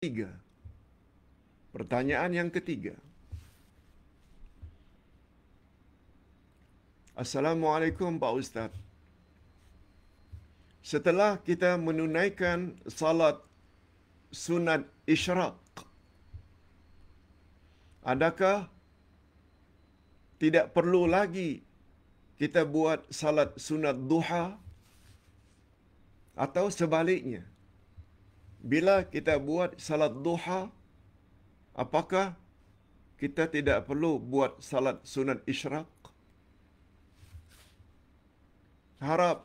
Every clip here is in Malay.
Tiga. Pertanyaan yang ketiga. Assalamualaikum Pak Ustaz. Setelah kita menunaikan salat sunat isyraq, adakah tidak perlu lagi kita buat salat sunat duha? Atau sebaliknya, bila kita buat salat duha, apakah kita tidak perlu buat salat sunat isyraq? Harap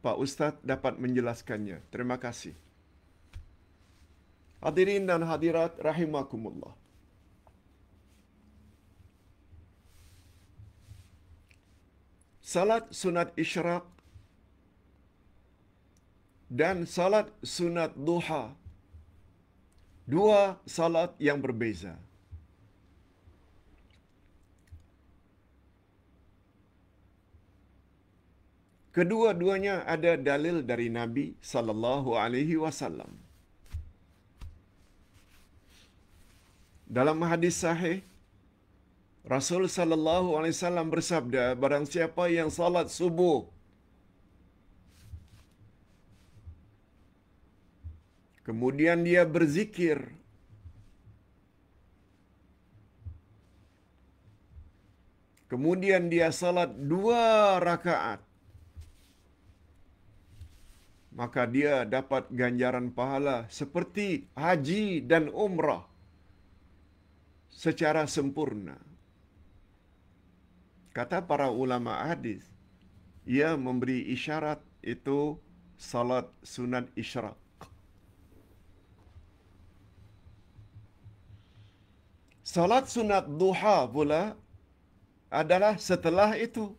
Pak Ustaz dapat menjelaskannya. Terima kasih. Hadirin dan hadirat rahimakumullah. Salat sunat isyraq dan salat sunat duha, dua salat yang berbeza. Kedua-duanya ada dalil dari Nabi sallallahu alaihi wasallam. Dalam hadis sahih, Rasul sallallahu alaihi wasallam bersabda, barang siapa yang salat subuh kemudian dia berzikir, kemudian dia salat 2 rakaat, maka dia dapat ganjaran pahala seperti haji dan umrah secara sempurna. Kata para ulama hadis, ia memberi isyarat itu salat sunat isyraq. Salat sunat duha pula adalah setelah itu.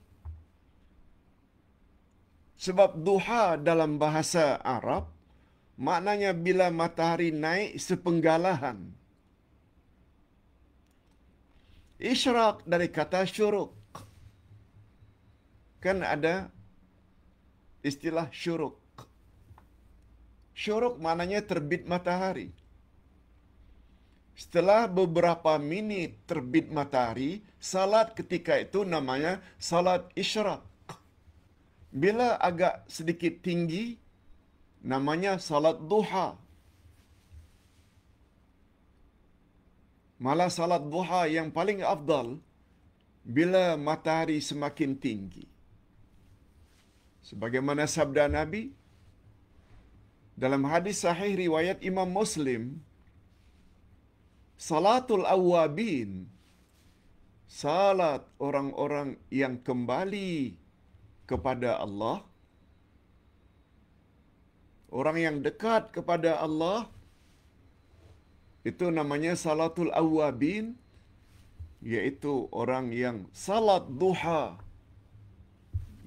Sebab duha dalam bahasa Arab maknanya bila matahari naik sepenggalahan. Isyraq dari kata syuruk. Kan ada istilah syuruk. Syuruk maknanya terbit matahari. Setelah beberapa minit terbit matahari, salat ketika itu namanya salat isyraq. Bila agak sedikit tinggi, namanya salat duha. Malah salat duha yang paling afdal bila matahari semakin tinggi. Sebagaimana sabda Nabi dalam hadis sahih riwayat Imam Muslim, salatul awwabin, salat orang-orang yang kembali kepada Allah, orang yang dekat kepada Allah, itu namanya salatul awwabin, yaitu orang yang salat duha,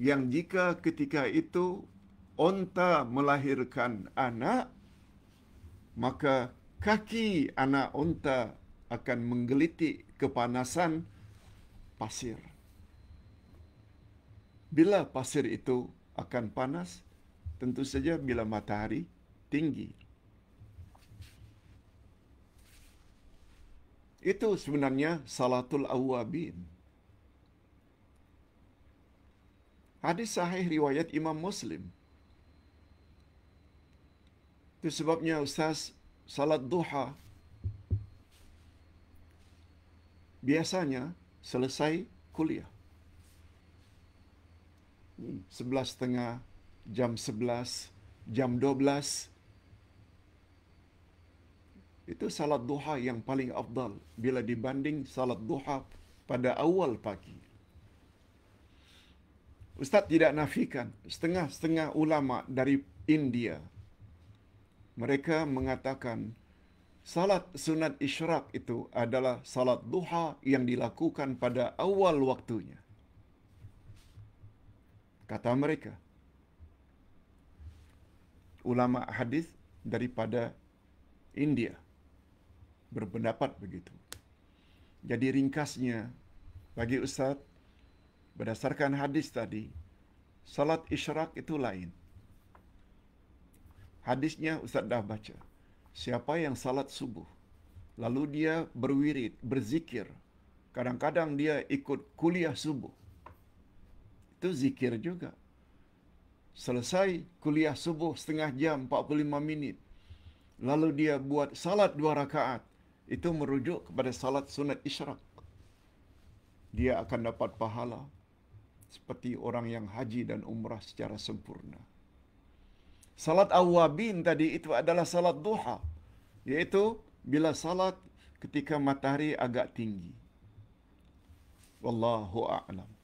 yang jika ketika itu onta melahirkan anak, maka kaki anak onta akan menggelitik kepanasan pasir. Bila pasir itu akan panas? Tentu saja bila matahari tinggi. Itu sebenarnya salatul awwabin. Hadis sahih riwayat Imam Muslim. Itu sebabnya Ustaz, salat duha biasanya selesai kuliah 11:30, jam 11, jam 12. Itu salat duha yang paling afdal bila dibanding salat duha pada awal pagi. Ustaz tidak nafikan, setengah-setengah ulama dari India, mereka mengatakan salat sunat isyraq itu adalah salat duha yang dilakukan pada awal waktunya. Kata mereka, ulama hadis daripada India berpendapat begitu. Jadi ringkasnya bagi Ustaz, berdasarkan hadis tadi, salat isyraq itu lain. Hadisnya Ustaz dah baca. Siapa yang salat subuh, lalu dia berwirid, berzikir, kadang-kadang dia ikut kuliah subuh, itu zikir juga. Selesai kuliah subuh setengah jam, 45 minit, lalu dia buat salat 2 rakaat, itu merujuk kepada salat sunat isyraq. Dia akan dapat pahala seperti orang yang haji dan umrah secara sempurna. Salat awabin tadi itu adalah salat duha, yaitu bila salat ketika matahari agak tinggi. Wallahu a'lam.